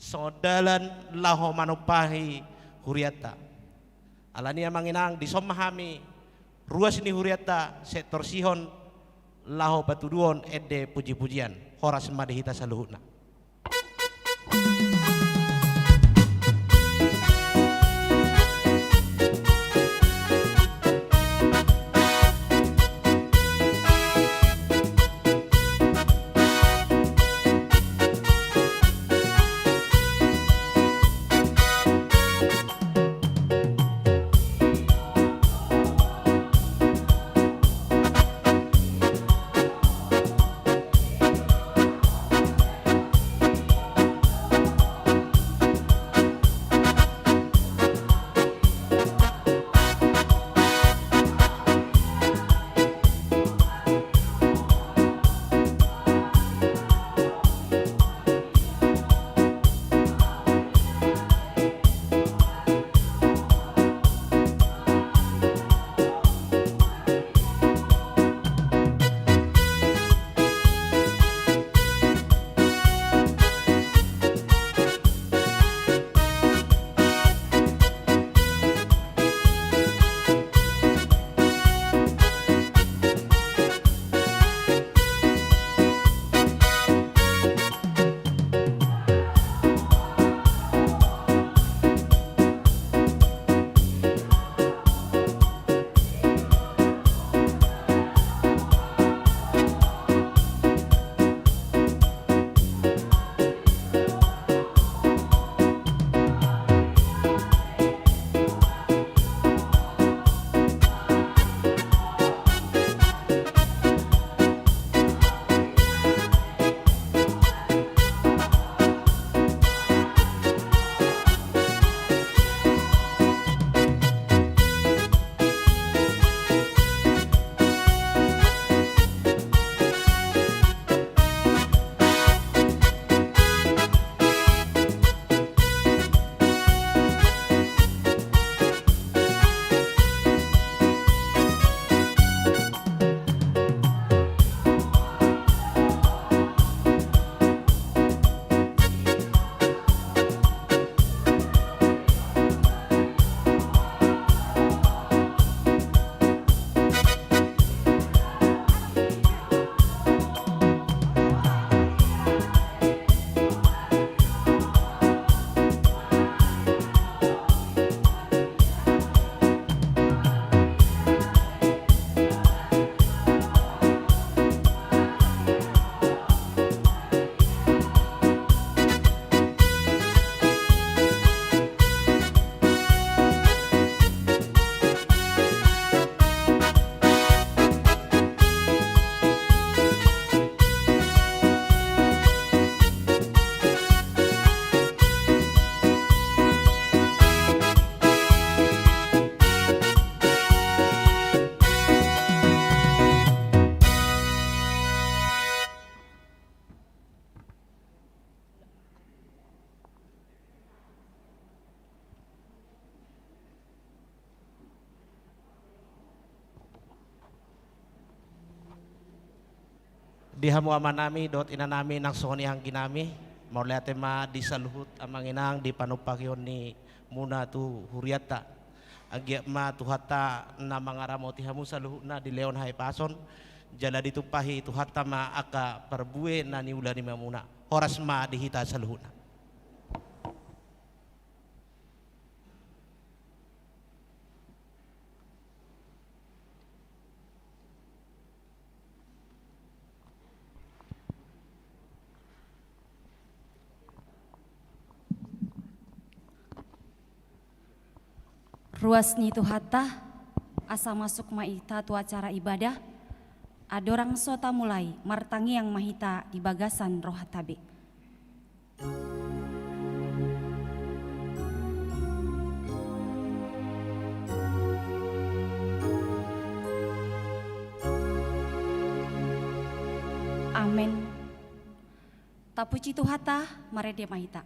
sodalan laho manupahi huriata alania manginang disomahami ruas ini huriata sektor sihon laho batuduon ede puji-pujian horas madihita saluhuna. Dihamu amanami dot inanami nang sohoni hangkinami mau lihat tema di saluhut amanginang di panupakion ni muna tu huriata agiak ma tuhata na mangaramoti hamu saluhutna di leon hai pason jala ditupahi tuhata ma aka perbue na ni ulani mamuna horas ma dihita saluhutna. Ruas ni tu hatta asa masuk maita tu acara ibadah adorang sota mulai martangi yang mahita di bagasan roh tabe. Amen. Tapuji tu hatta marede mahita.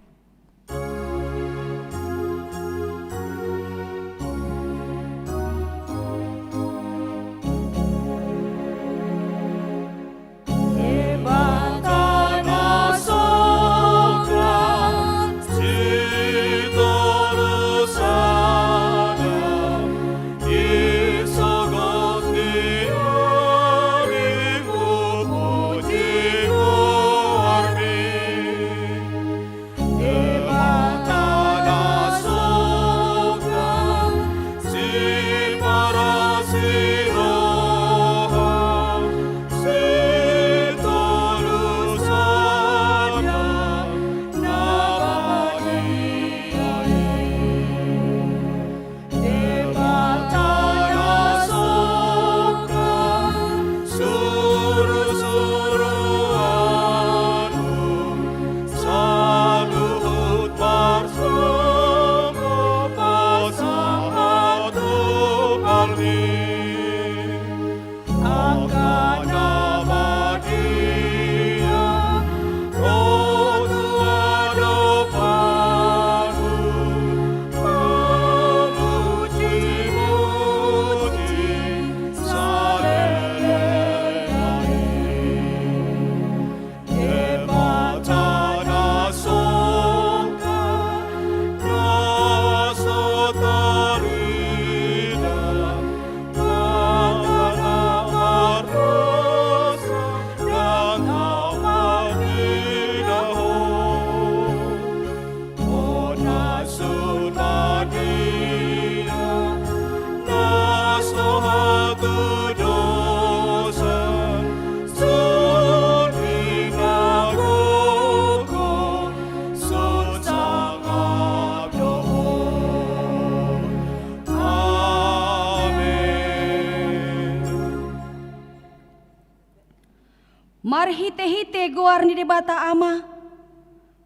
marhite-hite goar ni debata ama,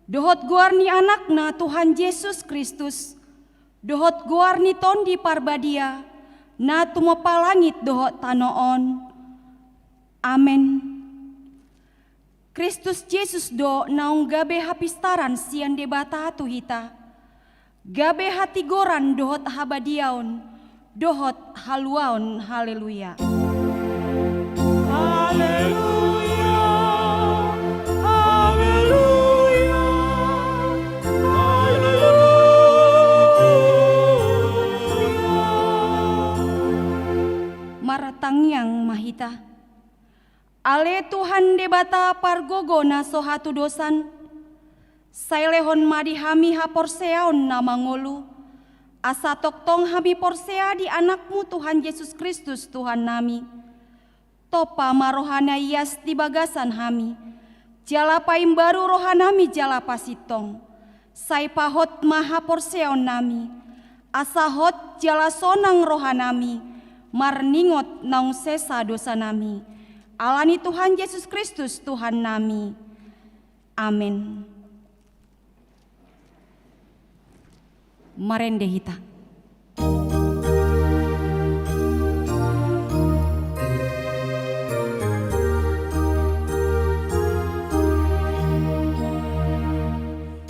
dohot goar ni anakna Tuhan Yesus Kristus, dohot goar ni tondi parbadia, na tumapalangit dohot tanoon. Amen. Kristus Yesus do naung gabe hapistaran sian debata tu hita, gabe hati goran dohot habadiaon, dohot haluaon. Haleluya. Haleluya, haleluya, haleluya. Maratangyang mahita, ale Tuhan debata pargogo na sohatu dosan, sailehon madi hami haporseaon na mangolu, asa toktong hami porsea di anakmu Tuhan Yesus Kristus Tuhan nami. Topa marohana ias di bagasan hami, jala paim baru rohanami jala pasitong, sai pahot maha porseon nami, asahot jala sonang rohanami, marningot naung sesa dosa nami, alani Tuhan Yesus Kristus Tuhan nami. Amin. Marende hita.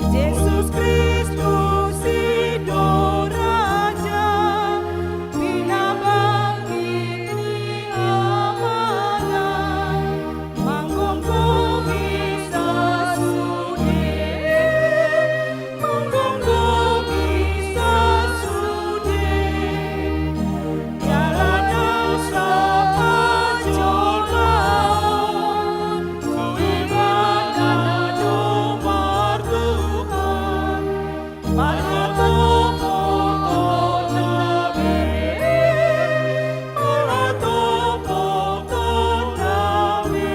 Yesus Kristus Ido Raja, pinabangkit ni amanah, manggonggongi sasude, manggonggongi sasude, jalan sa pajolaon, tuibanan domar Tuhan, maratopo tonabe, maratopo tonabe.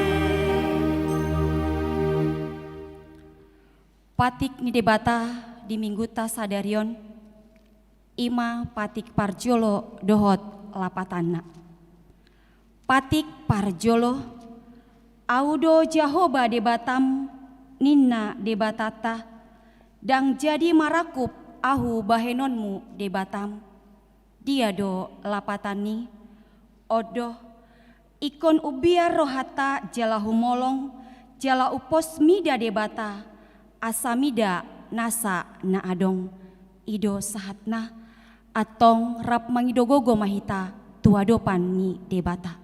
Patik ni debata di mingguta sadarion, ima patik parjolo dohot lapatana. Patik parjolo, audo Jahoba debatam, ninna debatata, dang jadi marakup ahu bahenonmu debatam. Dia do lapatani, odoh, ikon ubiar rohata jala humolong, jala upos mida debata, asamida nasa na adong, ido sahatna, atong rap mangidogogo mahita, tuadopan ni debata.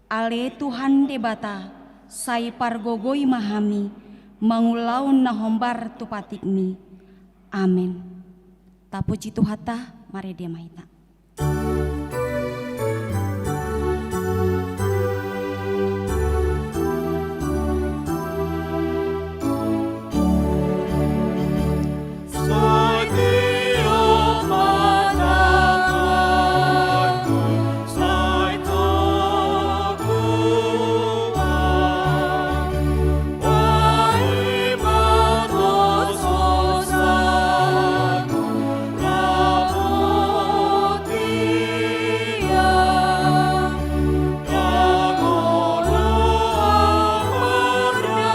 Ale Tuhan debata, sai pargogoi mahami, mangulaun na hombar tupatikmi. Amin. Tapuji Tuhata, mare dia mahita. Saitio mataku, saito kuat, wahai matososaku, ramotia, dagolo amarna,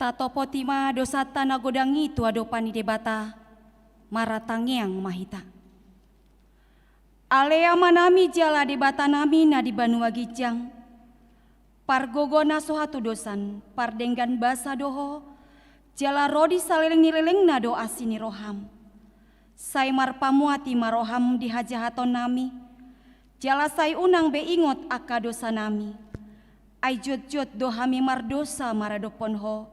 Tatopo tima dosata nagodangi tu adopani debata, maratangyang mahita. Alea manami jala debata nami na di Banua Gijang. Pargogona sohatu dosan, pardenggan basa doho, jala rodi saleleng nileleng na do asini roham. Sai marpamuati maroham di hajahaton nami, jala sai unang beingot aka dosa nami. Ai jot-jot do hami mardosa maradopon ho,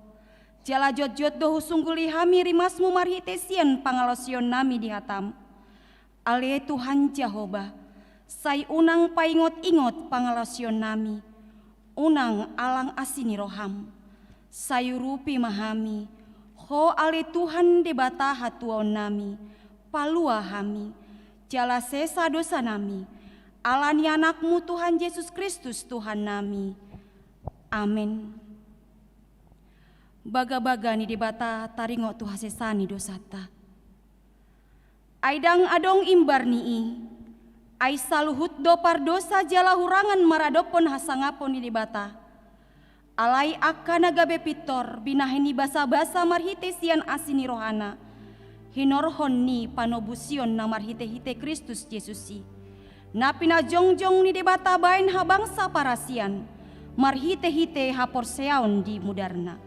jala jot-jot do husungguli hami rimasmu marhitesian pangalosion nami di hatam. Ale Tuhan Jehovah, sai unang paingot-ingot pangalosion nami, unang alang asini roham, sayurupi mahami, ho ale Tuhan debata hatuon nami, palua hami, jala sesa dosa nami, alani anakmu Tuhan Yesus Kristus Tuhan nami. Amin. Baga-baga ni debata taringo tu hasesani dosata. Aidang adong imbar nii, ai saluhut do pardosa jala hurangan maradopon hasangapon ni debata. Alai akana gabe pitor binaheni basa-basa marhitesian asini rohana. Hinorhon ni panobusion na marhite-hite Kristus Yesusi. Napina jongjong ni debata bain habangsa parasian, marhite-hite haporseaon di mudarna.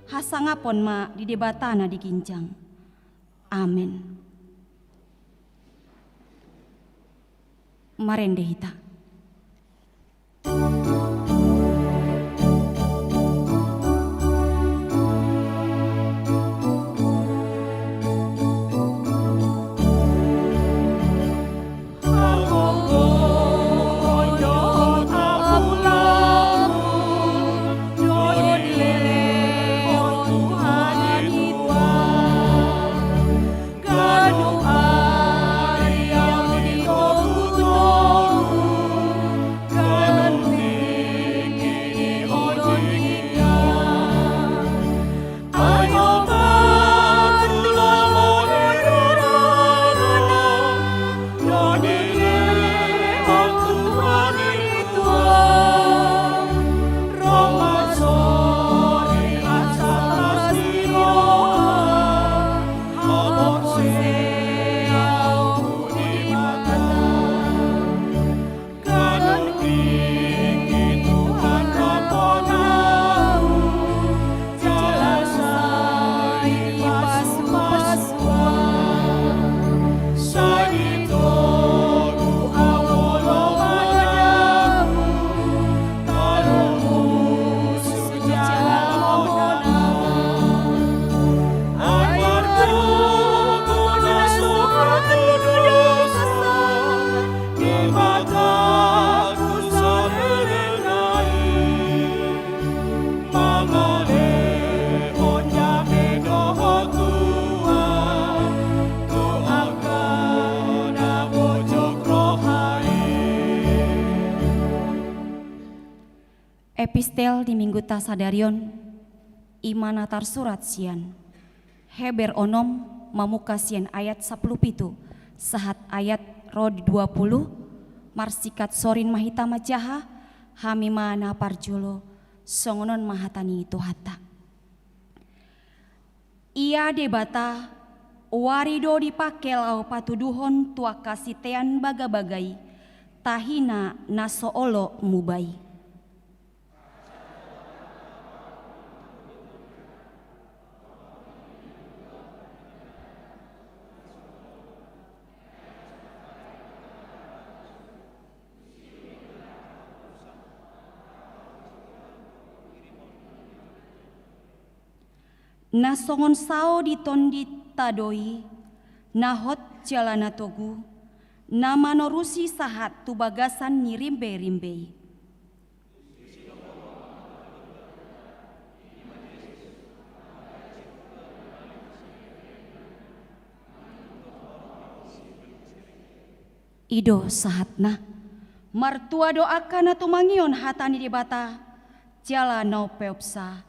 Hasangapon ma di debatana di ginjang. Amin. Marende hita. Epistel di Minggu Tasadarion, imanatar surat sian. Heber onom mamuka sian ayat 10 sahat ayat rod 20, marsikat sorin mahita majaha, hamimana parjolo, songonon mahatani tuhata. Ia debata, warido dipake lau patuduhon tua kasitean baga-bagai, tahina nasoolo mubai. Nasongon sao ditondi tadoi, nahot jalana togu, nama norusi sahat tu bagasan ni rimbe-rimbe. Ido sahatna, martua doakan atu mangion hatani debata, jala no peopsa.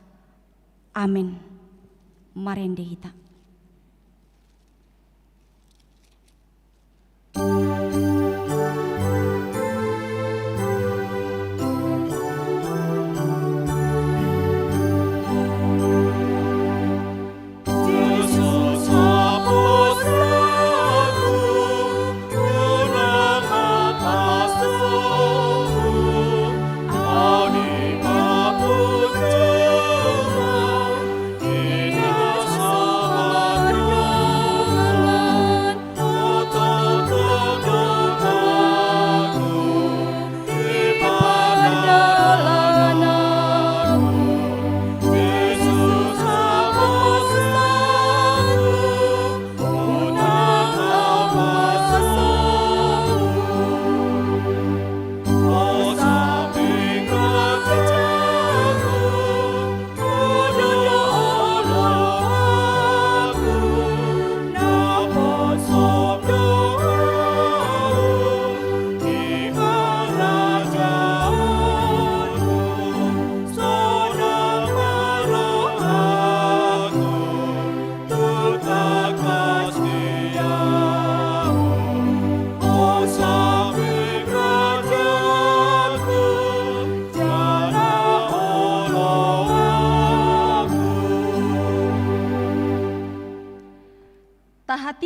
Amin. Marende hita. Yesus hapus lagu,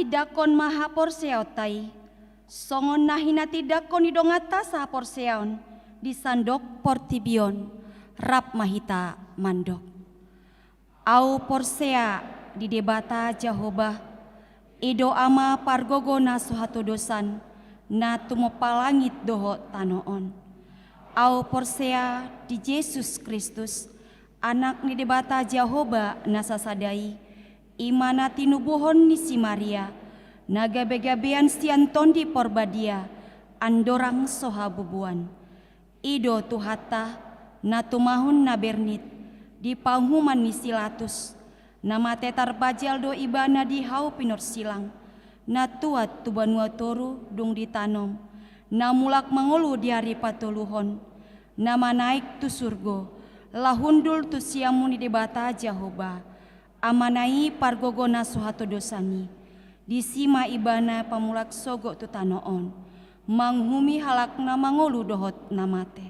tidakon maha porseotai, songon nahina tidakon idongata sa porseon, di sandok portibion, rap mahita mandok. Au porsea di debata Jehovah, ido ama pargogo na suhatu dosan, na tumopalangit doho tanoon. Au porsea di Yesus Kristus, anak ni debata Jehovah nasasadai, imana tinubuhon ni si Maria, nagabe-gabean sianton di porbadia, andorang soha bubuan. Ido tuhata, na tumahon na bernit, di panghuman ni silatus, nama tetar bajal do ibana di hau pinor silang, na tuat tubanua toru dung ditanom, na mulak mangulu di hari patuluhon, nama naik tu surgo, lahundul tu siamu ni debata Jehovah, amanai pargogona suhatu dosani, di sima ibana pamulak sogo tu tanoon, manghumi halak na mangulu dohot namate.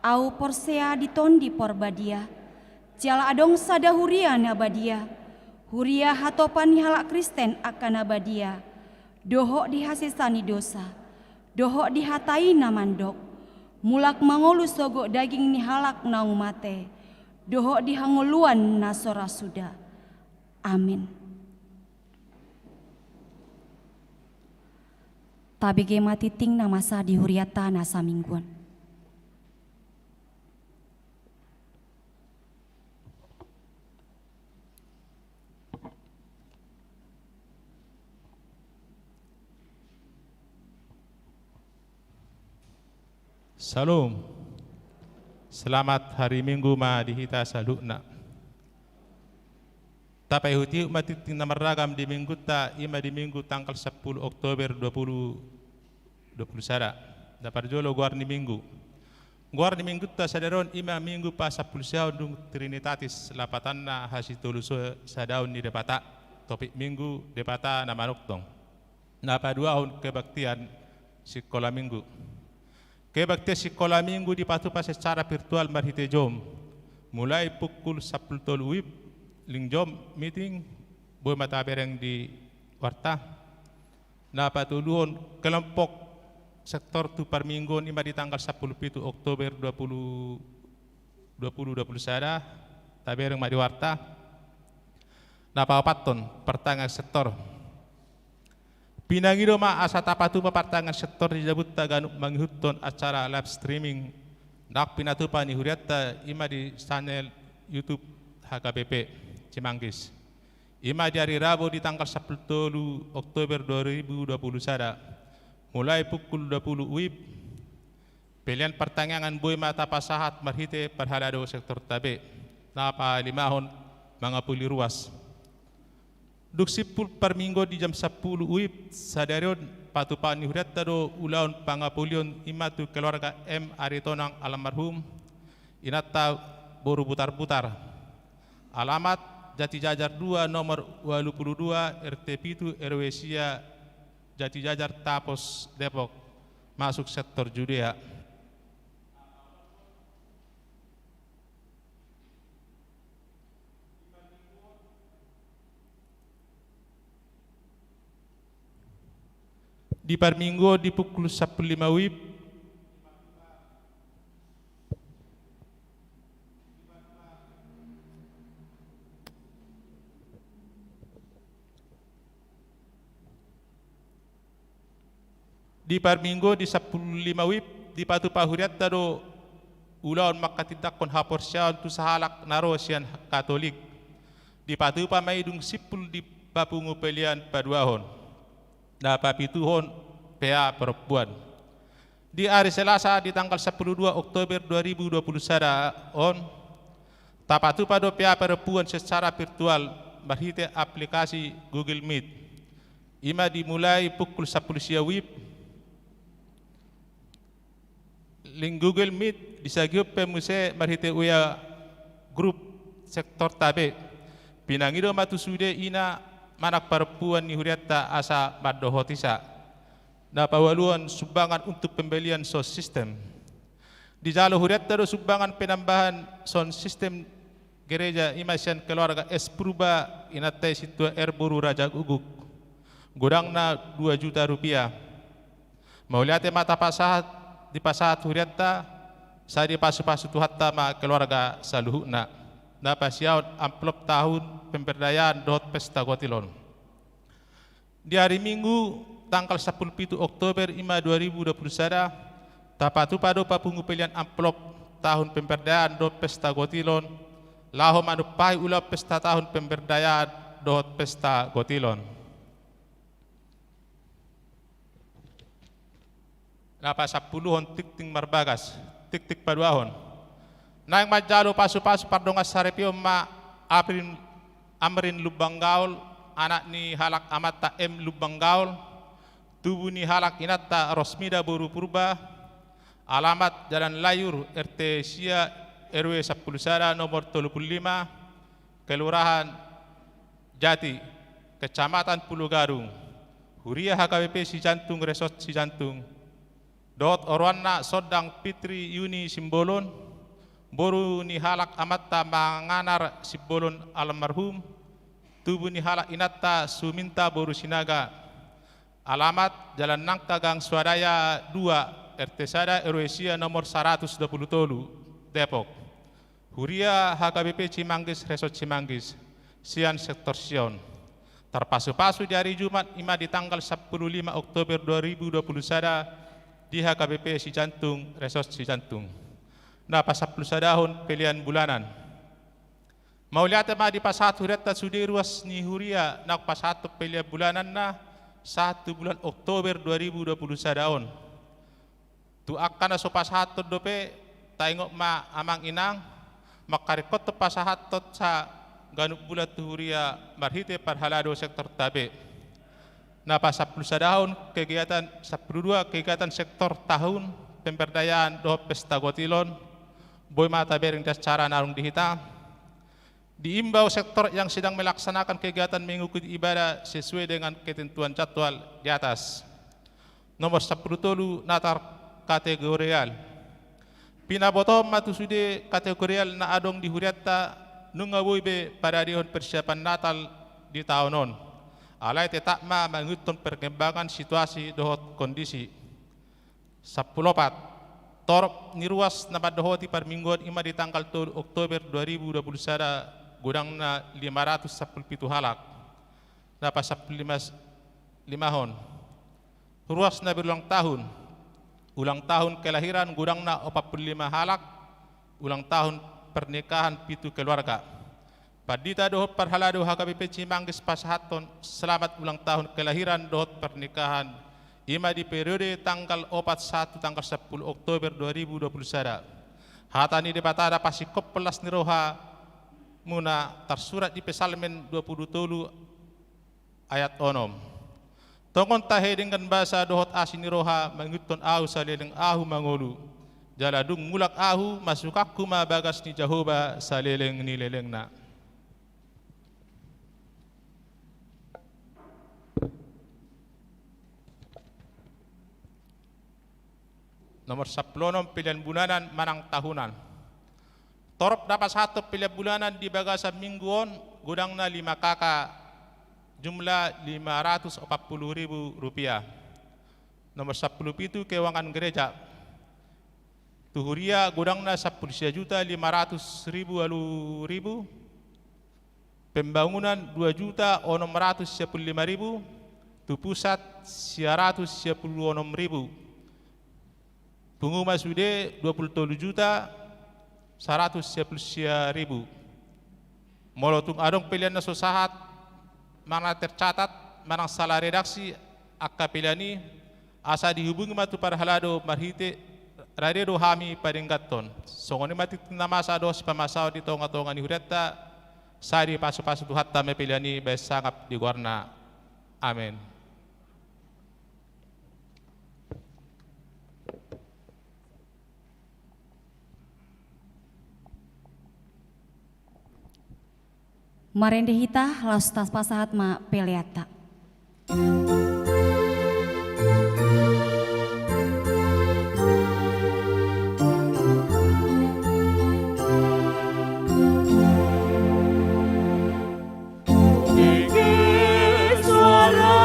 Au porsea ditondi porbadia, jala adong sada huria nabadia, huria hatopan halak Kristen akan nabadia, dohok dihasisani dosa, dohok dihatai namandok, mulak mangolu sogo daging ni halak naung mate, dohok dihanguluan nasora suda. Amin. Tabige matiting na masa di huriata nasa mingguan. Salam. Selamat hari Minggu ma dihita salukna. Tapai huti umat titing namaragam di minggu ta ima di minggu tanggal 10 Oktober 2021. Dapat jolo guar ni minggu. Guar ni minggu ta sadaron ima minggu pa 10 siaw dung Trinitatis lapatan na hasitulu sadaun ni depata. Topik minggu depata na manuktong. Napa 2 tahun kebaktian sekolah minggu. Kebaktian sekolah minggu dipatupa secara virtual marhite jom. Mulai pukul 10 WIB lingjom meeting boy matabereng di warta na patuluhon kelompok sektor tu per minggu ima di tanggal 10 Oktober 2021 tabereng ma di warta na papaton pertangan sektor pinangido ma asa tapatu pertangan sektor dijabut taganuk manghuton acara live streaming nak pinatupa ni huriata ima di channel YouTube HKBP Cimanggis. Ima di hari Rabu di tanggal 10 Oktober 2021 mulai pukul 20 WIB pilihan pertanyaan boy mata pasahat marhite perhalado sektor tabe napa 5 tahun mga puli ruas. Duk 10 per minggu di jam 10 WIB sadarion patupan nihudat tado ulaun pangapulion ima tu keluarga M Aritonang almarhum inata boru butar-butar. Alamat Jati Jajar 2 nomor 22 RT 7 RW Sia Jati Jajar Tapos Depok masuk sektor Judea. Di per minggu di pukul 15 WIB di par minggu di 15 WIB di patu pahuriat tado ulaon makatidak kon haporsyaon tu sahalak narosian Katolik di patu pamay dung sipul di papungu pelian paduahon na papituhon PA perempuan di hari Selasa di tanggal 12 Oktober 2021 on tapatu pado PA perempuan secara virtual marhite aplikasi Google Meet ima dimulai pukul 10 siang WIB. Link Google Meet disagiup pemuse marhite uya grup sektor tabe pinangido matusude ina manak perempuan ni huriata asa madohotisa na pawaluan sumbangan untuk pembelian sound system di jalo huriata do sumbangan penambahan sound system gereja imasian keluarga Espruba inatai situa Erburu Raja Guguk gudangna 2 juta rupiah. Mauliate mata pasahat di pasahat huriatta sa di pasu-pasu tuhatta ma keluarga saluhuna. Na pasiaut amplop tahun pemberdayaan dot pesta gotilon. Di hari Minggu tanggal 17 Oktober 2021 tapatu pado papungu pilihan amplop tahun pemberdayaan dot pesta gotilon laho manupai ulah pesta tahun pemberdayaan dot pesta gotilon. Napa 10 tik-ting marbagas, tik-tik paduahon. Naing majalo pasu-pasu pardongas sarepio ma amrin lubanggaul, anak ni halak amata lubanggaul, tubuh ni halak inatta Rosmida Boru Purba, alamat Jalan Layur RT Sia RW 10 Sara nomor 35, Kelurahan Jati, Kecamatan Pulau Gadung, Huria HKBP Sijantung Resort Sijantung, dot orwana Sodang Fitri Yuni Simbolon, boru ni halak amatta manganar Simbolon almarhum, tubuh ni halak inatta Suminta Boru Sinaga, alamat Jalan Nangka Gang Swadaya 2 RT Sada RW Sia nomor 120 Tolu, Depok, Huria HKBP Cimanggis Resort Cimanggis, Sian Sektor Sion. Terpasu-pasu di hari Jumat ima di tanggal 15 Oktober 2021 di HKBP Sijantung Resort Sijantung. Na pasapul sadahon pilihan bulanan. Mauliate ma di pasat huriatta sudi ruas ni Huria na pasatu pilihan bulanan na 1 bulan Oktober 2021 sadahon. Tu akan na so pasatot dope taingok ma amang inang makarikot to pasahatot sa ganuk bulat Huria marhite parhalado sektor tabe. Na pasapul sadahon kegiatan 12 kegiatan sektor tahun pemberdayaan do pesta gotilon boy mata bering das cara narung dihita diimbau sektor yang sedang melaksanakan kegiatan mengikuti ibadah sesuai dengan ketentuan jadwal di atas. Nomor 10 tolu natar kategorial pinabotom matusude kategorial na adong di huriatta nungawoy be pada dihon persiapan Natal di tahunon. Alay tetap ma menghitung perkembangan situasi dohot kondisi. 14 torop niruas na padohoti per mingguan ima di tanggal 2 Oktober 2021 gudang na 517 halak. Na pa 15 hon. Ruas na berulang tahun. Ulang tahun kelahiran gudang na 45 halak. Ulang tahun pernikahan 7 keluarga. Padita dohot parhalado HKBP Cimanggis pasahaton selamat ulang tahun kelahiran dohot pernikahan ima di periode tanggal 41 tanggal 10 Oktober 2021. Hatani di batada pasikop pelas niroha muna tersurat di pesalmen 20 tolu ayat onom. Tongon tahe dengan bahasa dohot asin niroha menguton ahu saleleng ahu mangolu. Jaladung mulak ahu masukakku ma bagas ni Jehovah saleleng ni lelengna. Nomor 10 pilihan bulanan manang tahunan. Torop dapat 1 pilihan bulanan di bagasan mingguan gudang na 5 kakak jumlah Rp540.000. Nomor 10 itu keuangan gereja. Tuhuria gudang na 10.500.000 alu. Pembangunan 2.615.000. Tu pusat 156.000. Pengumuman sude 27 juta 110.000. Molotung adong pilihan na sosahat mana tercatat manang salah redaksi akka pilihani asa dihubungi matu parhalado marhite radio hami paringgaton. Songoni mati namasa dos pamasaw di tonga-tonga ni huriatta sari pasu-pasu tuhatta me pilihani besangap di warna. Amen. Marende hita lastas pasahat ma peleata. Tinggi suara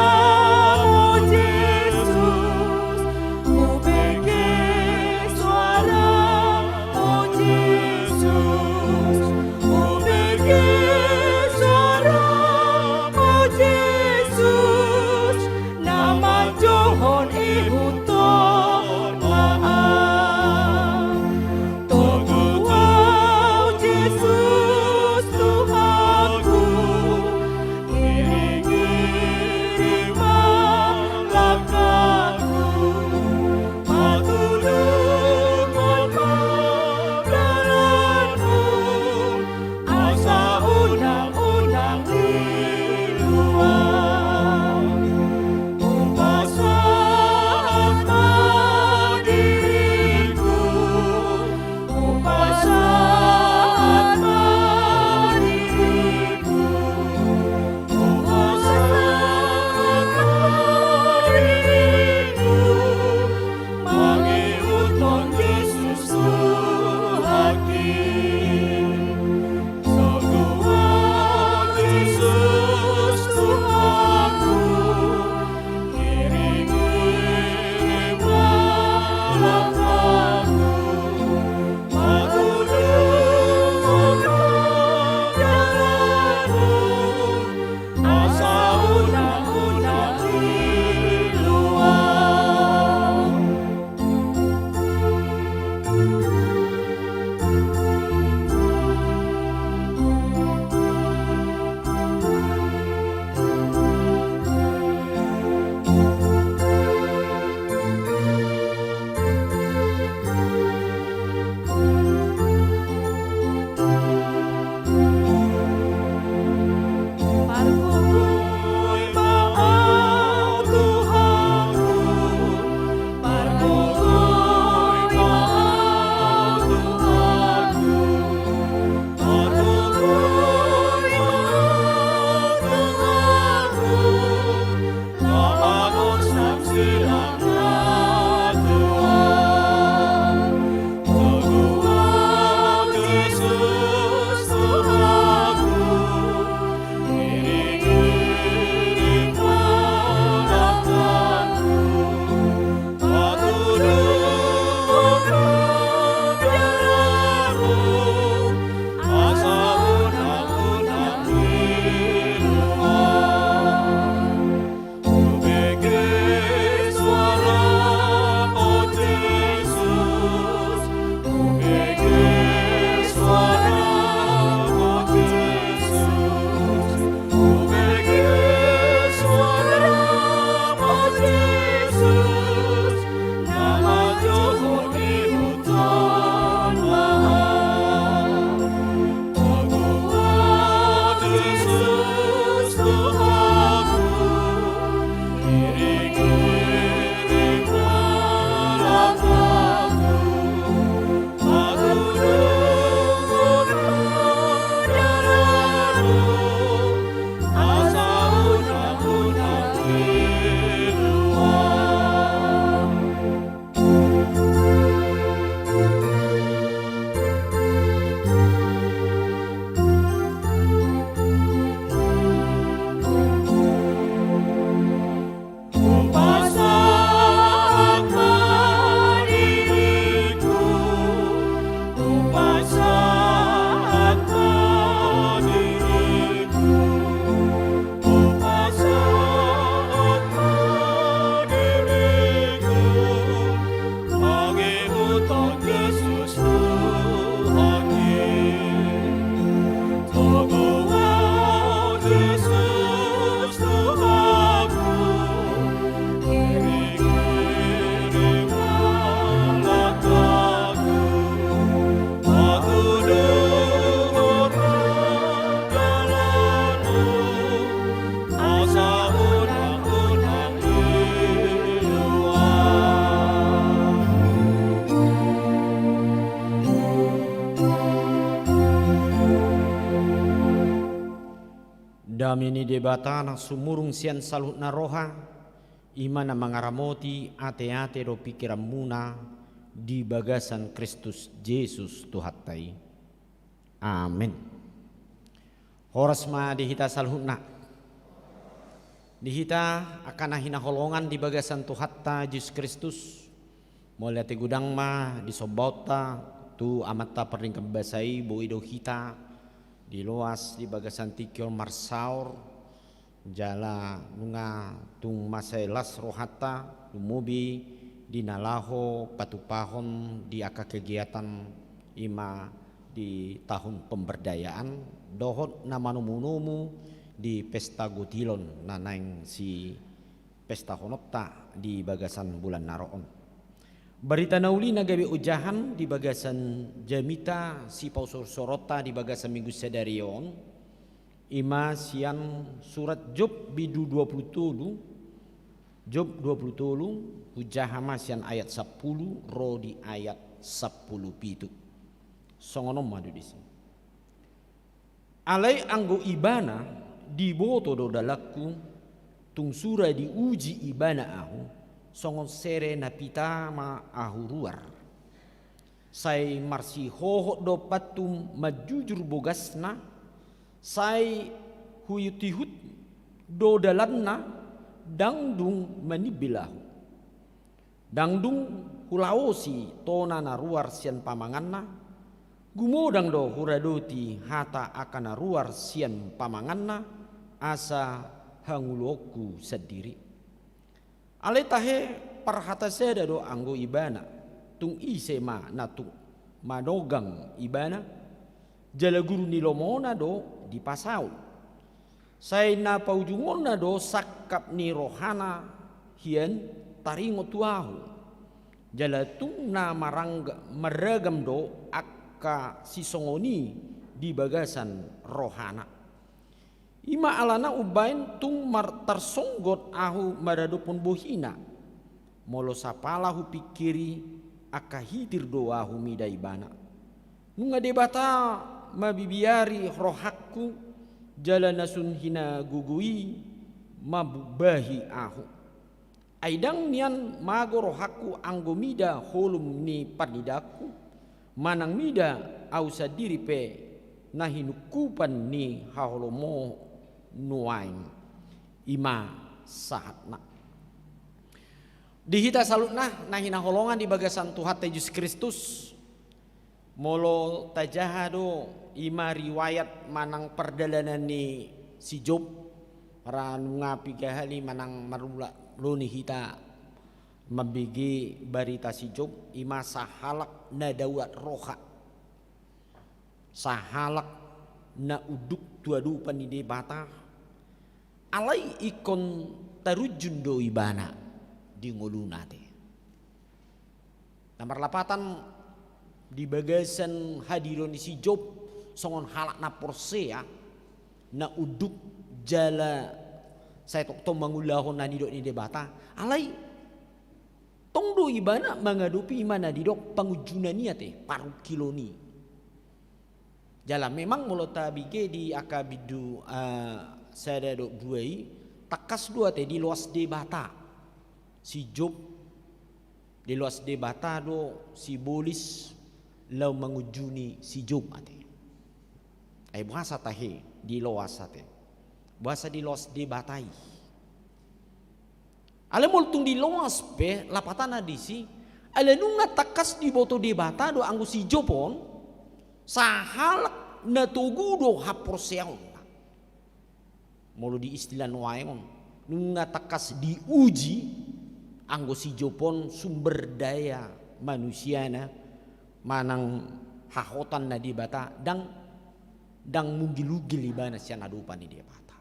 Kami ni debata nang sumurung sian salut na roha, ima na mangaramoti ate-ate do pikiran muna di bagasan Kristus Yesus Tuhatai. Amin. Horas ma dihita salhutna. Dihita akan hinaholongan di bagasan Tuhatta Yesus Kristus. Mulai ti gudang ma di sobauta tu amata pering kebasai boido hita di luas di bagasan tikyol marsaur jala nunga tung masailas rohata lumubi di nalaho patupahon di aka kegiatan ima di tahun pemberdayaan dohot nama numu di pesta gutilon nanaing si pesta honopta di bagasan bulan naroon. Barita nauli nagabi ujahan di bagasan jamita si pausur sorota di bagasan minggu sedarion ima sian surat Job bidu 27 Job 27 ujahama sian ayat 10 ro di ayat 10 pitu songonom madu disi alai anggo ibana di boto do dalaku tung sura di uji ibana ahu songon sere napita ma ahuruar sai marsi hoho do patum majujur bogasna sai huyutihut do dalanna dangdung manibilahu dangdung hulaosi tona naruar sian pamanganna gumodang do huradoti hata akan naruar sian pamanganna asa hanguloku sendiri. Ale tahe parhata seda do anggo ibana tung ise ma na tung madogang ibana jala guru nilomona do di pasau sai na paujungona do sakap ni rohana hien taringo tuahu jala tung na maragam do akka sisongoni di bagasan rohana. Ima alana ubain tung tersonggot ahu maradopun bohina molo sapalahu pikiri akahitir doahu mida ibana nunga debata mabibiari rohakku jalanasun hina gugui mabubahi ahu aidang nian mago rohakku anggo mida holum ni panidaku manang mida au sadiri pe nahinukupan ni haholomo nuain ima sahatna dihita salutna nahina holongan di bagasan Tuhan Yesus Kristus molo tajahado ima riwayat manang perdalanan ni si Job ranu ngapi gahali manang marula luni hita mabigi barita si Job ima sahalak na dawat roha sahalak na uduk tuadupan ni debata alai ikon tarujun do ibana di ngolunate. Nomor lapatan di bagasan hadiron si Job songon halak na porsea na uduk jala saya tok tong mangulahon na nidok ni debata alai tong do ibana mangadupi imana didok pangujunan niate paru kiloni jala memang mulo tabige di akabidu sada do duai takas dua te di luas debata si Job di luas debata do si bolis lau mengujuni si Job ate ai bahasa tahe di luas ate bahasa di luas debatai ale multung di luas pe lapatana disi ale nunga takas di boto debata do anggo si Job pon sahalak na tugu do hapor seon molo di istilah nuayon nunga takas diuji anggo si Jopon sumber daya manusiana manang hahotan na di bata dang mugil-ugil ibana siya nadupan ni dia bata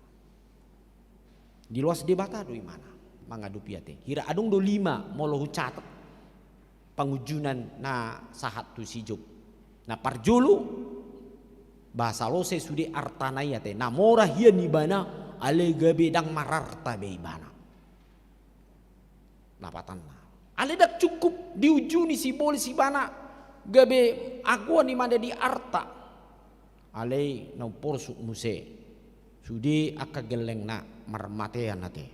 di luas di bata do imana mangadupi ate hira adung do 5 molo hucatat pangujunan na sahat tu si Job na parjulu bahasa lo se sudi artanai ate namora hian ibana ale gabe dang mararta be ibana lapatan ale dak cukup diujuni si bolis ibana gabe aku ni manda di arta ale no porsuk muse Sudi aka geleng na marmatean nate.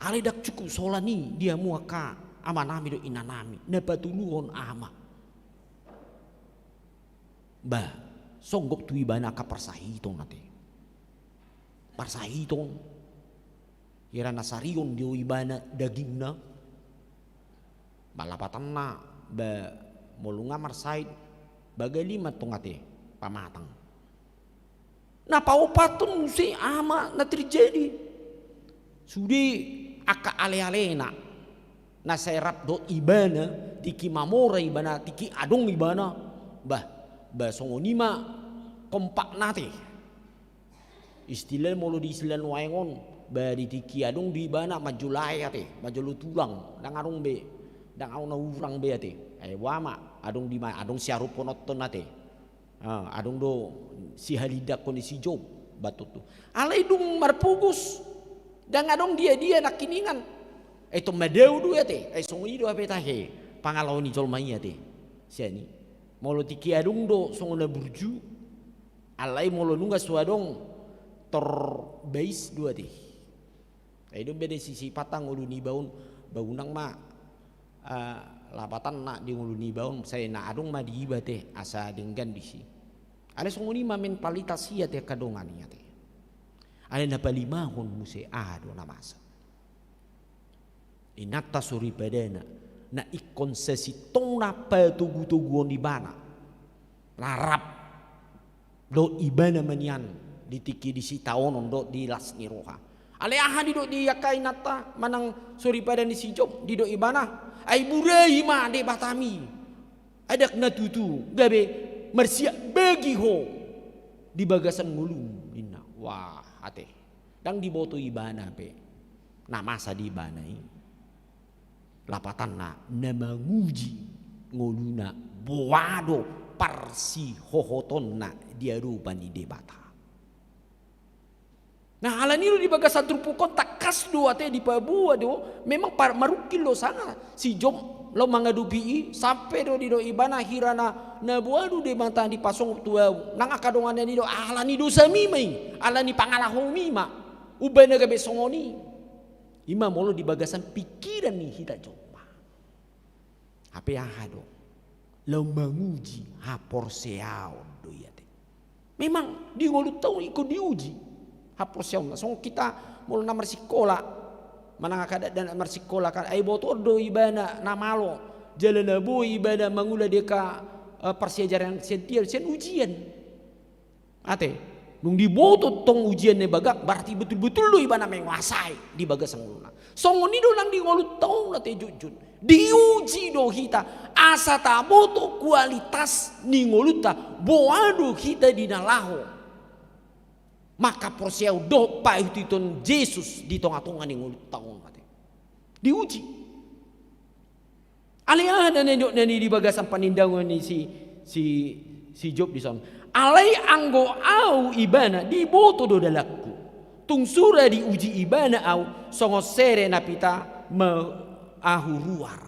Ale dak cukup solani dia muaka amanami do inanami napatuluhon ama. Ba songgok tu ibana ka persahitong nate. Persahitong ira nasarion dio ibana dagingna. Balapatan na ba molunga marsait bagai lima tong ate pamatang. Nah paupatun si ama na terjadi. Sudi aka ale-alena na serap do ibana tiki mamora ibana tiki adong ibana bah songonima kompak nate. Istilah molo di istilah waengon bah di tiki adong di ibana majulai ate majulu tulang dang arung be dang auna urang be ate. Wama adong di ma adong siarup ponoton nate. Adong do si halidak kondisi job batut tu. Alai dung marpugus dan adong dia nakiningan. Itu madeu du ate. Songi do ape tahe pangaloni jolmai ate. Siani. Molo tiki adong do songona burju. Alai molo nungga suadong tor base du ate. Itu beda sisi patang ulu ni baunang ma lapatan nak di ulu ni baun saya na adong ma di ibate asa denggan di si. Ada songoni mamen palitas sia te kadongan ya te. Ada na palimahon muse ado na masa. Inata suri badana na ikonsesi tong na patugu-tuguon di bana. Larap do ibana manian ditiki di si taonon do di las ni roha. Ale aha di do di yakai nata manang suri badana di si job di do ibana. Ai burai ma de batami. Adak na tutu gabe mersiak bagi ho di bagasan ngulung inna wah ate dang di boto ibana pe na masa di banai lapatan na manguji ngoluna boado parsi hohoton na dia rupa ni debata. Nah alani lo di bagasan trupukon takas do ate di pabua do memang marukil lo sana si Job lo mangadupi sampai do di do ibana hirana na buadu de mata di pasong tua nang akadongan ni do alani dosa mimai alani pangalahong mima ubana gabe songoni ima molo di bagasan pikiran ni hita coba apa yang hado lo manguji hapor seaon do yate memang di ngolu tau ikut diuji hapor seaon so kita molo namar sekolah manang kada dan marsikola kan ai botor do ibana namalo jalan abu ibana mangula deka persiajaran sentier sen ujian ate nung diboto tong ujian ne baga berarti betul-betul lo ibana menguasai di baga sanguluna songoni do nang di ngolu tong nate jujun diuji do hita asa ta boto kualitas ni ngoluta boado hita di nalaho maka porsiau do pa utiton Yesus di tonga-tonga ni ngulut taong ate. Diuji. Alai ada nani di bagasan panindangan ni si Job di sana. Alai anggo au ibana di boto do dalakku. Tung sura diuji ibana au songo sere napita me ahu ruar.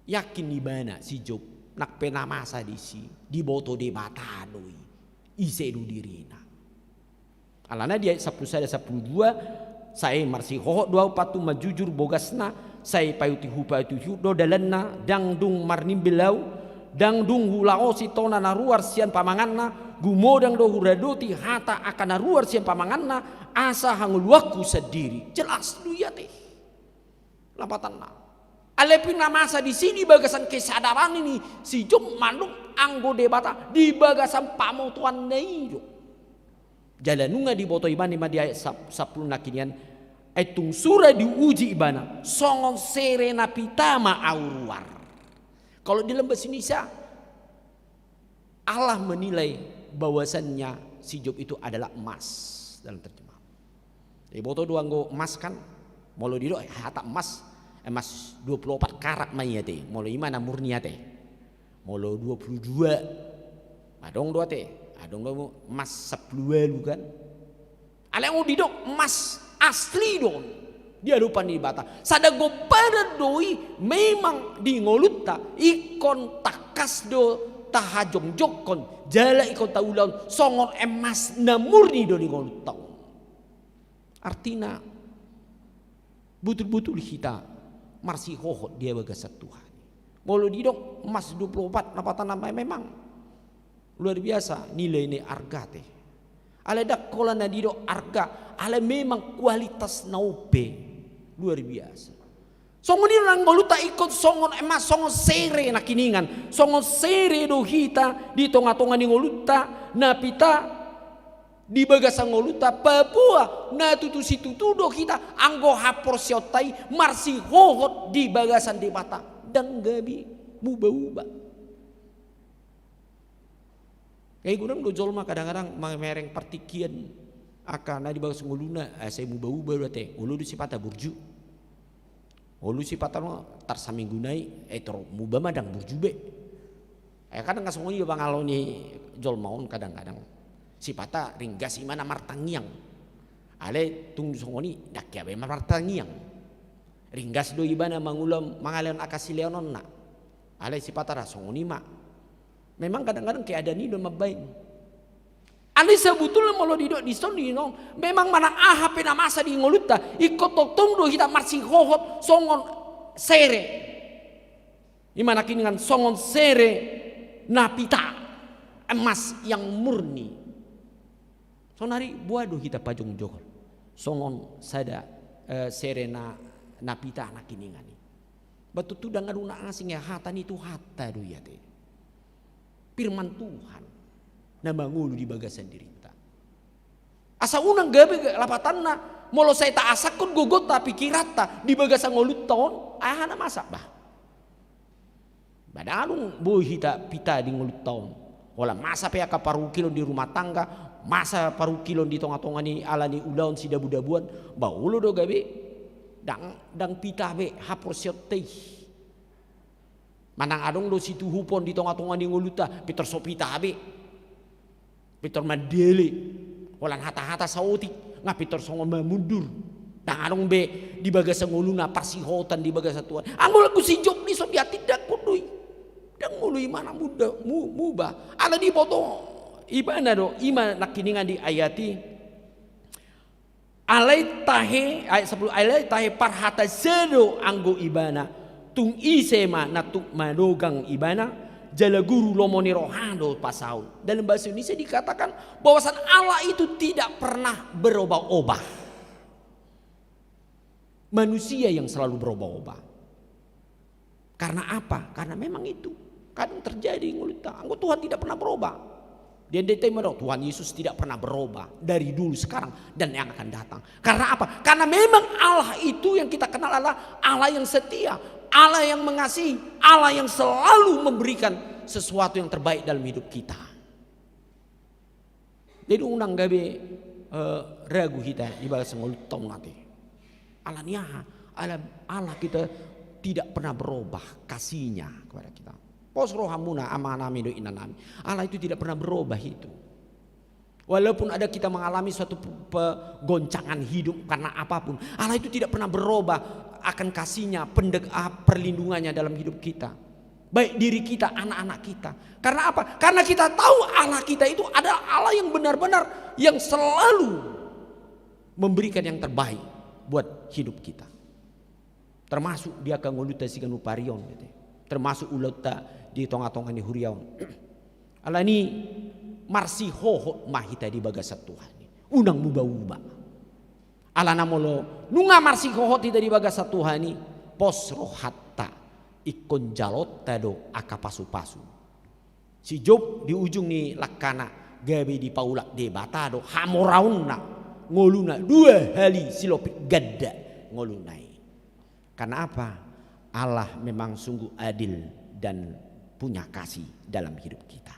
Yakin ibana si Job nak penamasa di si di boto de batanoi. Isedu dirina. Alana dia 11 12 saya marsi ho 24 majujur bogasna saya payuti hupayuti do dalanna dangdung marnimbelau dangdung hulao sitona naruar sian pamanganna gumodang do huradoti hata akan naruar sian pamanganna asa hanguluaku sendiri jelas lu ya teh lapatanna alepin masa di sini bagasan kesadaran ini si Job manuk anggo debata di bagasan pamotuan neido jalanunga di boto ibana ma dia 10 nakinian etung sura diuji ibana songon serena pitama auruar. Kalau di dalam bahasa Indonesia Allah menilai bahwasannya si Job itu adalah emas dalam terjemah. Di boto dua anggo emas kan molo dido hata emas 24 karat maya teh molo imana murni teh molo 22 adong dua teh adong do emas 10 lu kan ale ngo didok emas asli don dia lupa di bata sadago pada doi memang di ngolutta ikon takas do tahajong jokon jala ikon taulaun songon emas na murni doni ngolut taun. Artinya betul-betul kita marsi hohot dia bagasat Tuhan. Molo didok emas 24 napatan namanya memang luar biasa nilai ini harga teh. Ale dak kola na didok harga, ale memang kualitas naupe luar biasa. Songon ini nang ngoluta ikut songon emas songon sere na kiningan, songon sere do hita di tonga-tonga ni ngoluta na pita di bagasa ngoluta Papua na tutu situ do kita anggo hapor siotai marsi hohot di bagasan di mata dan gabi muba-uba. Kayak gudang do jolma kadang-kadang mereng partikian akan di bagas ngoluna saya muba-uba berarti ulu di sipata burju. Ulu sipata no tar saminggunai toro muba madang burju be. Kadang nggak semuanya bangaloni jolmaon kadang-kadang sipata ringgas imana martangiang. Ale tung songoni dak ya be martangiang. Ringgas do ibana mangulam mangaleon akasileonon na. Ale sipata rasongoni ma. Memang kadang-kadang kayak ada nih udah mabain. Ani sebetulnya mau didok di sini nong. Memang mana HP na masa di ngoluta ikut tong do kita marsi hohot songon sere. Imana kini kan songon sere napita emas yang murni. Sonari buah do kita pajong jogol. Songon sada sere napita anak kini ngani. Batu tu dengan una asing ya hatan itu hata do ya teh. Firman Tuhan nama ngulu di bagasan dirita. Asa unang gabe lapatanna molo saya tak asakon gogot tapi kirata di bagasan ngolut tahun ahana masak bah. Badalung boy hita pita di ngolut tahun. Wala masa pe aka paru kilo di rumah tangga, masa paru kilo di tonga-tonga ni ala ni ulaun si dabu-dabuan, baulo do gabe dang pita be hapor siot teh. Manang adong do situ hupon di tonga-tonga di ngoluta Peter sopita abe Peter madele walan hata-hata sauti nga Peter songo mundur dang adong be di bagasa ngoluna parsihotan di bagasa Tuhan anggo lagu si jok ni so dia tidak kudui dang ngului mana muda mubah ala di foto ibana do ima nakiningan di ayati alai tahe ayat 10 alai tahe parhata sedo anggo ibana tung isema natuk madogang ibana jala guru lomoni rohando pasaul. Dalam bahasa Indonesia dikatakan bahwasan Allah itu tidak pernah berubah-ubah. Manusia yang selalu berubah-ubah. Karena apa? Karena memang itu kadang terjadi ngulita. Anggo Tuhan tidak pernah berubah. Dia Tuhan Yesus tidak pernah berubah dari dulu sekarang dan yang akan datang. Karena apa? Karena memang Allah itu yang kita kenal adalah Allah yang setia, Allah yang mengasihi, Allah yang selalu memberikan sesuatu yang terbaik dalam hidup kita. Jadi undang gabe ragu kita di bahasa ngulut tong nanti. Allah niaha, Allah kita tidak pernah berubah kasihnya kepada kita. Pos rohamuna amanami do inanami. Allah itu tidak pernah berubah itu. Walaupun ada kita mengalami suatu goncangan hidup karena apapun, Allah itu tidak pernah berubah akan kasihnya, perlindungannya dalam hidup kita. Baik diri kita, anak-anak kita. Karena apa? Karena kita tahu Allah kita itu adalah Allah yang benar-benar yang selalu memberikan yang terbaik buat hidup kita. Termasuk dia akan nguluta si ganuparion gitu. Termasuk ulota di tonga-tonga ni huriaon. Allah ni marsi hohot mahita di bagasat Tuhan. Unang muba-uba. Allah namolo nunga marsi hohot di bagasat Tuhan ni pos rohatta ikon jalot tado akapasu-pasu. Si Job di ujung ni lakana gabe di paulak de batado hamoraunna ngoluna 2 hali silopik gadda ngolunai. Karena apa? Allah memang sungguh adil dan punya kasih dalam hidup kita.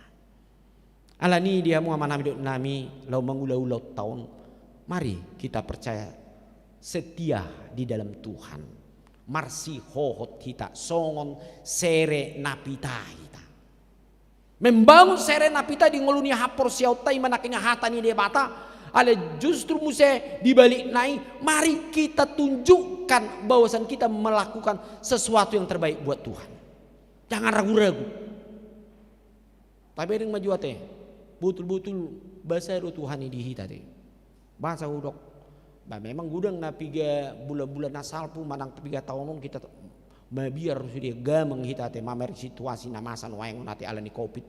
Allah ni dia Muhammad hidup nami lau mengulau-ulau tahun. Mari kita percaya setia di dalam Tuhan. Marsi hohot kita songon sere napita kita. Membangun sere napita di ngoluni hapor siautai manakinya hatani dia bata. Ale justru muse dibalik naik, mari kita tunjukkan bahwasan kita melakukan sesuatu yang terbaik buat Tuhan. Jangan ragu-ragu. Tapi ring maju ate, betul-betul bahasa do Tuhan di hita te. Bahasa udok. Bah memang gudang na piga bulan-bulan nasal pun manang piga tahun kita biar sudah gameng hita te mamer situasi namasan wayang nate ala ni Covid.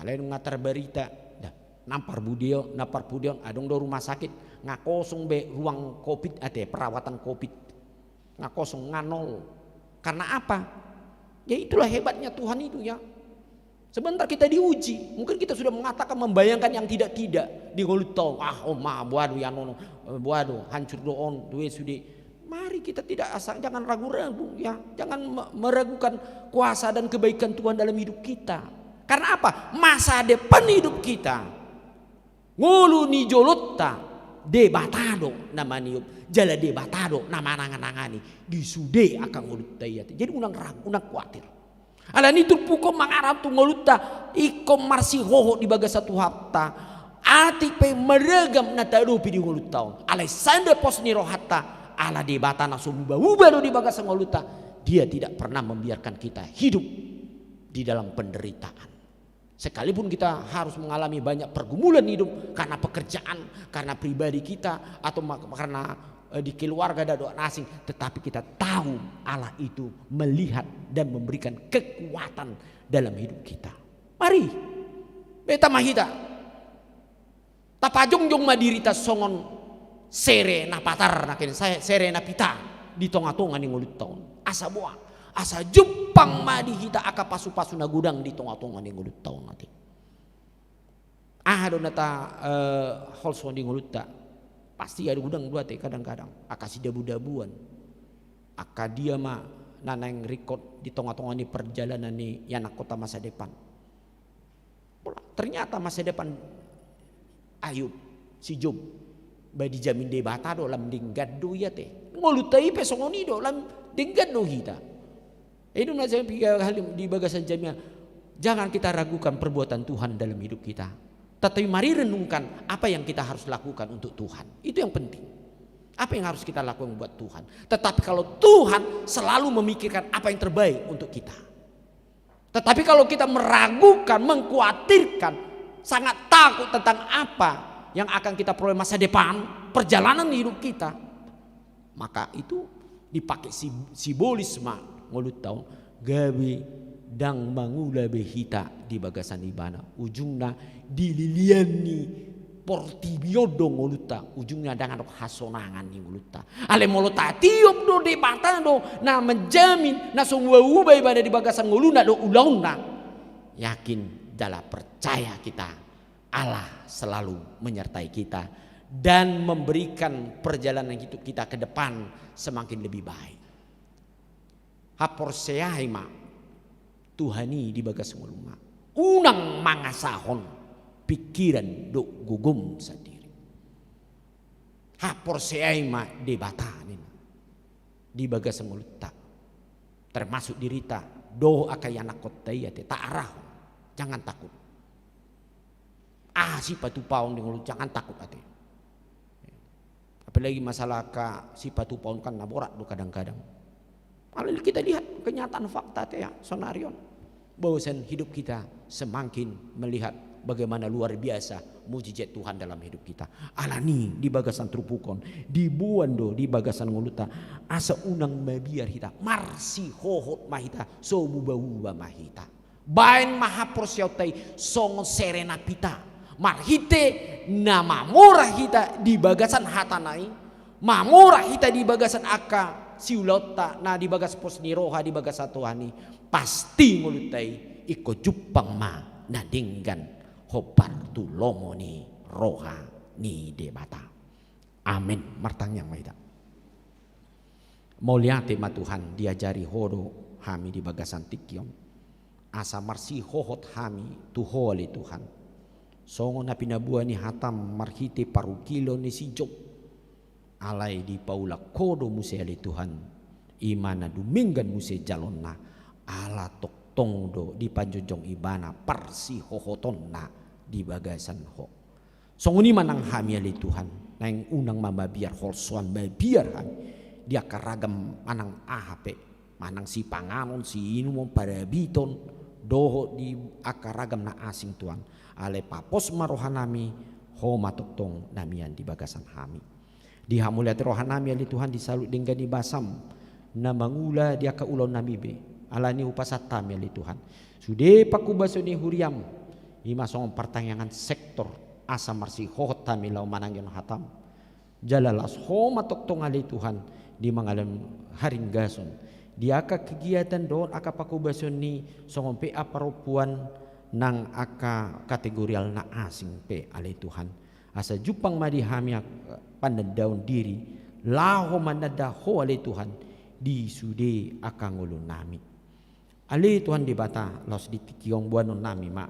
Ala ngatar berita dah nampar budion adong do rumah sakit ngakosong be ruang Covid ate perawatan Covid. Ngakosong nganol. Karena apa? Ya itulah hebatnya Tuhan itu ya. Sebentar kita diuji, mungkin kita sudah mengatakan membayangkan yang tidak-tidak di golut tahu. Buadu ya nono, buadu hancur doon, duwe sudah. Mari kita tidak asal, jangan ragu-ragu ya, jangan meragukan kuasa dan kebaikan Tuhan dalam hidup kita. Karena apa? Masa depan hidup kita. Ngulu ni jolotta debatado nama niup, jala debatado nama nangan-nangani disude akan ngulut tayati. Jadi unang ragu, unang khawatir. Alan itu puko mangarap tu ngoluta ikom marsi hoho di baga satu hafta ati pe meregam na tarupi di ngolutaon alai sanda pos ni rohata ala di bata na sumba di baga ngoluta dia tidak pernah membiarkan kita hidup di dalam penderitaan sekalipun kita harus mengalami banyak pergumulan hidup karena pekerjaan karena pribadi kita atau karena di keluarga dan doa asing, tetapi kita tahu Allah itu melihat dan memberikan kekuatan dalam hidup kita. Mari, beta mahita, tapajong madirita songon sere na patar nakin saya sere na pita di tonga-tonga ni ngulut tahun. Asa buah, asa jupang madihita aka pasu-pasu na gudang di tonga-tonga ni ngulut tahun nanti. Do nata holson di ngulut ta. Pasti ada gudang dua teh kadang-kadang akasi dabu-dabuan aka dia mah nanang record di tengah-tengah ni perjalanan ni anak kota masa depan. Ternyata masa depan Ayub si Job badi jamin debata do lam dinggat do ya teh ngolutai pesongoni do lam dinggat do hita. Itu na saya pikir hal di bagasan jamia jangan kita ragukan perbuatan Tuhan dalam hidup kita. Tetapi mari renungkan apa yang kita harus lakukan untuk Tuhan. Itu yang penting. Apa yang harus kita lakukan buat Tuhan. Tetapi kalau Tuhan selalu memikirkan apa yang terbaik untuk kita. Tetapi kalau kita meragukan, mengkhawatirkan, sangat takut tentang apa yang akan kita peroleh masa depan, perjalanan hidup kita, maka itu dipakai simbolisme ngulut tahun gawe dang mangula behita di bagasan ibana ujungna dililiani portibiodo ngoluta ujungnya dengan hasonangan ni ngoluta ale molota tiup do de bata do na menjamin na semua ubah ibadah di bagasan ngoluna do ulauna yakin dalam percaya kita Allah selalu menyertai kita dan memberikan perjalanan hidup kita ke depan semakin lebih baik. Haporseaima Tuhani di bagas nguluma unang mangasahon pikiran do gugum sendiri hapor seaima debatanin di bagas nguluta termasuk dirita do akai anak kota ya tak arah jangan takut si patu paun di ngulut jangan takut ate apalagi masalah si patu paun kan naborak do kadang-kadang kalau kita lihat kenyataan fakta ya sonarion bahwasan hidup kita semakin melihat bagaimana luar biasa mujizat Tuhan dalam hidup kita. Alani di bagasan trupukon, di buando di bagasan nguluta, asa unang mabiar hita, marsi hohot mahita, so buba mahita. Bain mahaprosyautai songon serena pita, marhite nama murah hita di bagasan hatanai, mamurah hita di bagasan aka siulota, na di bagas posniroha di bagas Tuhani. Pasti ngulutai iko jupang ma nadinggan hopar tu lomo ni roha ni debata. Amin. Martanyang maida. Mauliate ma Tuhan diajari hodo hami di bagasan tikyon. Asa marsi hohot hami tu holi Tuhan. Songo na pinabua ni hatam marhite paru kilo ni si Job. Alai di paula kodo museli Tuhan. Imana duminggan muse jalonna. Ala tok tongdo di panjojong ibana parsi hohotonna di bagasan ho. Songuni manang hami ali Tuhan nang unang mababiar holsuan babiar hami dia karagam manang ahape manang si pangamon si inumon pada biton doho di akaragam na asing Tuhan. Ale papos marohanami ho matoktong namian di bagasan hami. Di hamuliat rohanami ali Tuhan disalut dengan di basam na mangula dia kaulaw nami be. Alani upasatami ali Tuhan. Sude pakubaso ni huriam imasong pertanyaan sektor asa marsi hohot tami lau manangyon hatam. Jalalas ho matoktong ali Tuhan di mangalam haringgason. Di aka kegiatan doon aka pakubaso ni songompe aparupuan nang aka kategorial na asing pe ali Tuhan. Asa jupang madihami panadaun diri laho manadaho ali Tuhan di sude aka ngulun nami. Ali Tuhan di bata los di tikiong buanon nami mak.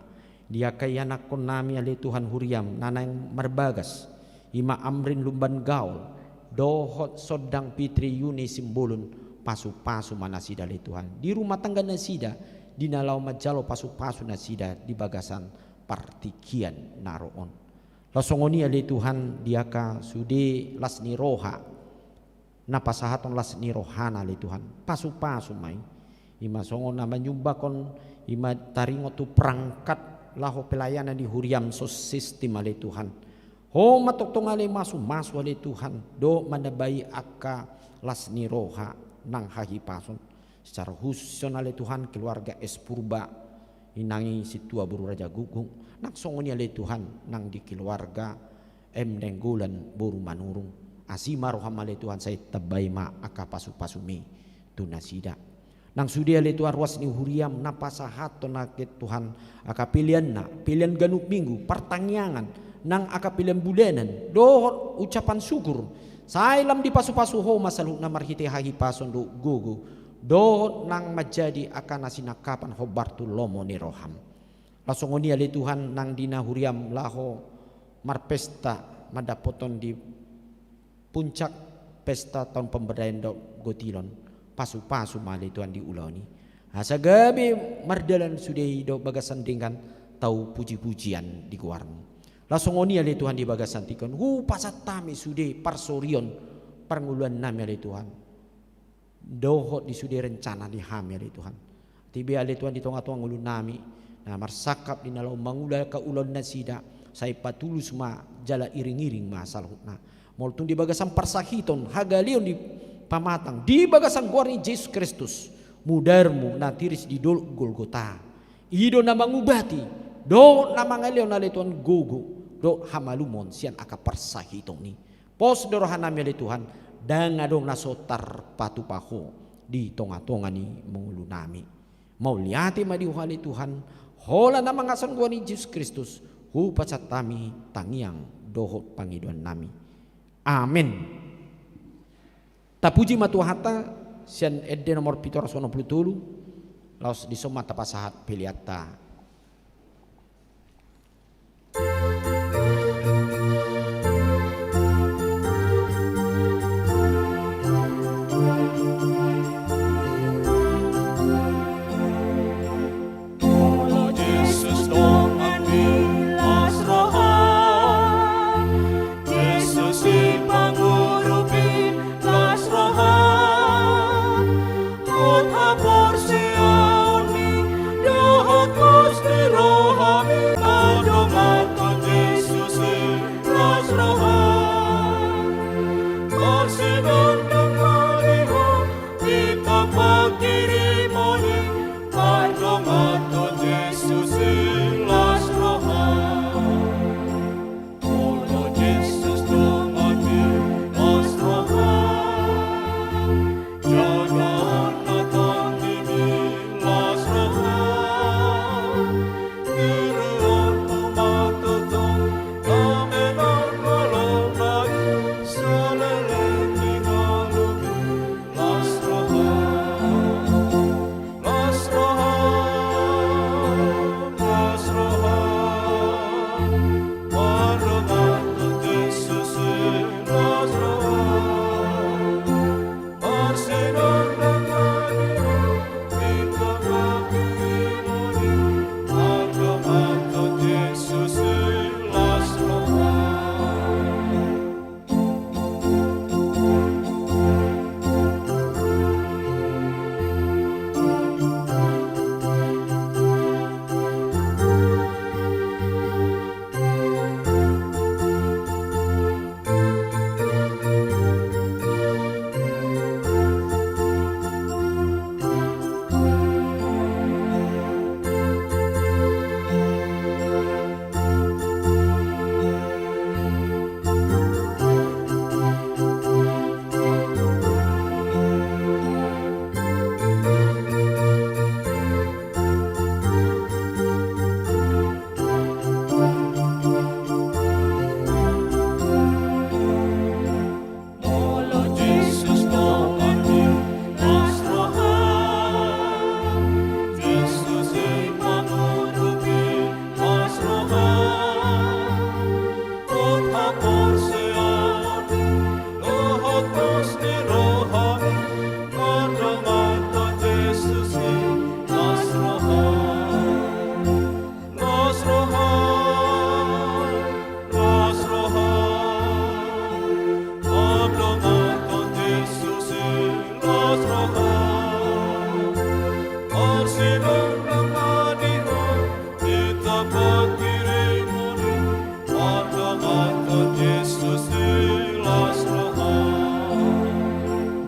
Dia kaya nakon nami ali Tuhan huriam nanang marbagas. Ima amrin lumban gaul. Dohot sodang pitri yuni simbolun pasu-pasu manasida ali Tuhan. Di rumah tangga nasida. Di nalau majalo pasu-pasu nasida di bagasan partikian naroon. Losongoni ali Tuhan dia ka sude lasni roha. Napasahaton lasni rohana ali Tuhan. Pasu-pasu mai. Ima songon na manyumbakon ima taringo tu perangkat laho pelayanan di huriam sos sistem ali Tuhan. Ho matoktong ali masu ali Tuhan. Do manabai aka lasni roha nang hahipason. Secara khusus ali Tuhan keluarga Espurba inangi situa buru raja gugung. Nang songoni ali Tuhan nang di keluarga Denggulan buru manurung. Asima roham ali Tuhan saya tabai ma aka pasu-pasumi tunasida. Nang sudia le Tuhan ruas ni huriam napasahat to nakit Tuhan aka pilihan na pilihan ganuk minggu pertanyaan nang aka pilihan bulanan do ucapan syukur sailam di pasu-pasu ho masalu na marhite hahipason do gugu do nang majadi akan nasinakapan ho Bartulomo ni roham lasongoni le Tuhan nang dina huriam laho marpesta madapoton di puncak pesta tahun pemberdayaan do Gotilon. Pasu-pasu mali Tuhan diulau ni. Asa gabi mardalan sudah hidup bagasan dengan tahu puji-pujian di kuarmu. Langsung oni ali Tuhan di bagasan tikon. Pasatami sudah parsorion panguluan nami ali Tuhan. Dohot di sudah rencana di hami ali Tuhan. Tiba ali Tuhan di tengah-tengah ngulun nami. Nah marsakap di nalau mangula ka ulon nasida. Saya patulus ma jala iring-iring ma salhutna. Moltun di bagasan parsahiton hagalion di pamatang di bagasan guarni Yesus Kristus mudarmu natiris di dol Golgota ido na mangubati do na mangaliw na Tuhan gogo do hamalumon sian aka parsahitong ni pos dorohanami ali Tuhan dangadong nasotar patupaho di tonga-tonga ni mungulu nami mau liati madiuhali Tuhan hola na mangasan guarni Yesus Kristus hupasatami tangiang dohot pangiduan nami amin. Tapuji matuhata sian edde nomor 797 laos di soma tapasahat piliata. Por si aún mi dohot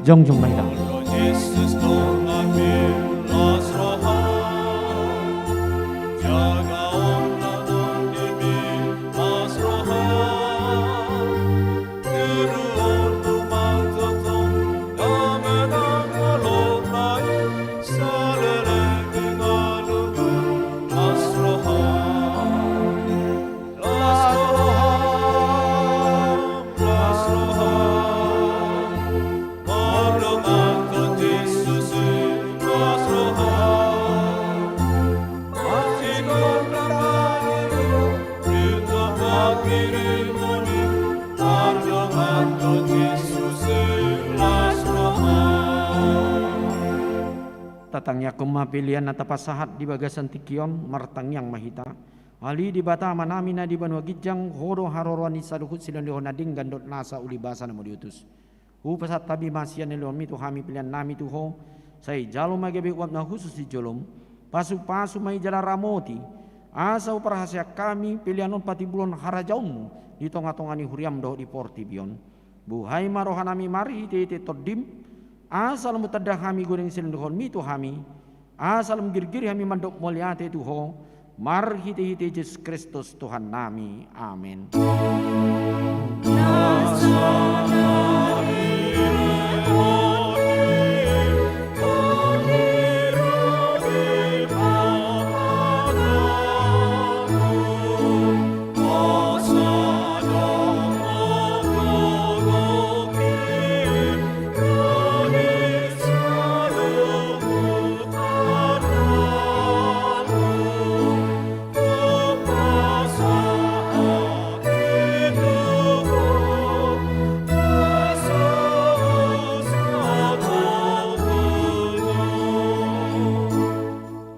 Jong jong baita. Lord Jesus Tuhan Masrohan jaga onnan dimi Masrohan Tiruon lumantotong damenang alonai saleleng ingalugu Masrohan Masrohan Masrohan Marlomanto Jesus Masrohan Matinon Ramayo Rita Makirimoni Marlomanto Jesus Masrohan Tatangnya kumapilian na tapasahat di bagasan tikion martang yang mahita. Ali di bata manami na di banwa gijang horo harorwani saduhut silan lihon nading gandot nasa uli basa na mo diutus. Upasat tabi masian ni lihon mitu hami pilihan nami tuho. Say jalo magabi uap na khusus di jolom. Pasu-pasu may jala ramoti. Asa uparahasya kami pilihanon pati bulon harajaunmu. Di tonga-tongani huriam doh di porti bion. Buhay marohanami mari iti todim. Asal mutadah kami goreng silan lihon mitu hami. Asal girgiri kami mandok mulyate tuho. Mar hiti-hiti Yesus Kristus Tuhan nami. Amin.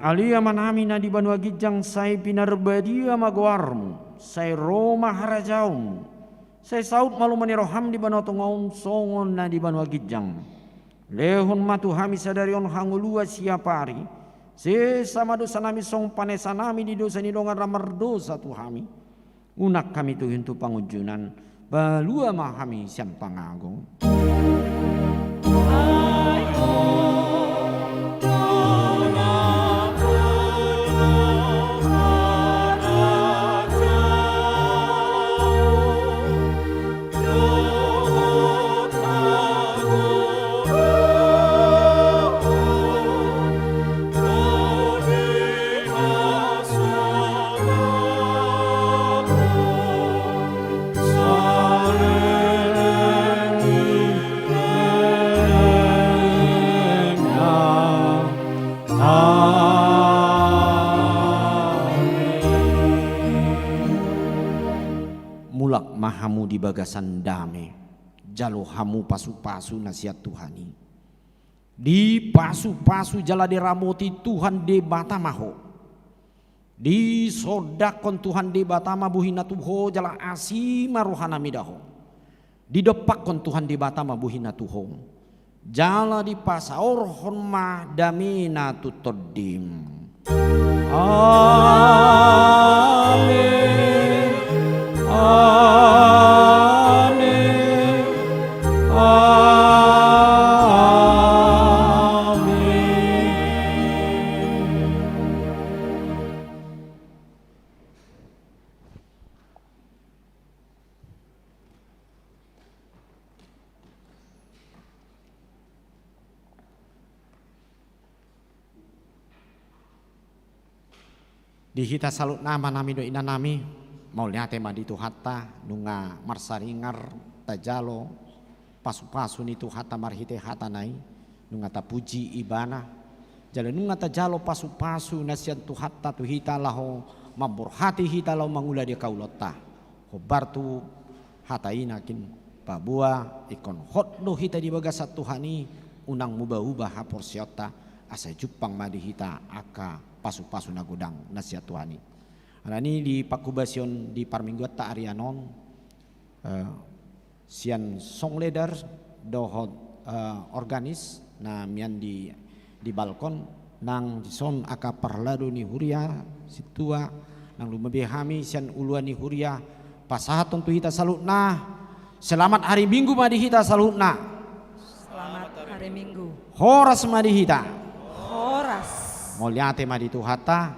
Alia manami na di banwa gijang say pinarbadia magwarmu, say Roma harajaum, say saud malumani roham di banwa tungong songon na di banwa gijang. Lehon matu hami sadarion hangulua siapari, se sama dosa nami song panesa nami di dosa nilongan ramar dosa tu hami. Unak kami tu hintu pangujunan, balua mahami siam pangagong. Mulak mahamu di bagasan dame, jalo hamu pasu-pasu nasihat Tuhani. Di pasu-pasu jala de ramoti Tuhan de bata maho. Di sodakon Tuhan de bata mabuhina tuho jala asima rohana midaho. Di depakon Tuhan de bata mabuhina tuho. Jala di pasaor honma damina tutodim. Amin. Amin. Di hita salut nama nami do ina nami mau lihat tema di tu hatta nunga marsaringar tajalo pasu-pasu ni tu hatta marhite hatta nai nunga tapuji ibana jalo nunga tajalo pasu-pasu nasian tu hatta tu hita laho mambur hati hita laho mangula dia kaulota hobar tu hatta inakin babua ikon hot lo hita di bagasat Tuhani unang mubah-ubah hapor siota asa jupang madi hita aka pasu-pasu nagudang nasihat Tuhani. Nah ini di pakubasion di parmingguat ta arianon sian song leader dohot organis na mian di balkon nang son aka parlado ni huria situa nang lumebehami sian uluan ni huria pasahaton tu hita salutna selamat hari Minggu madi hita salutna. Selamat hari Minggu. Horas madi hita. Horas. Moliate madi tuhata.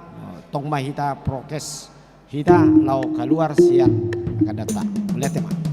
Tong mahita prokes hita lau keluar siang akan datang. Moliate mah.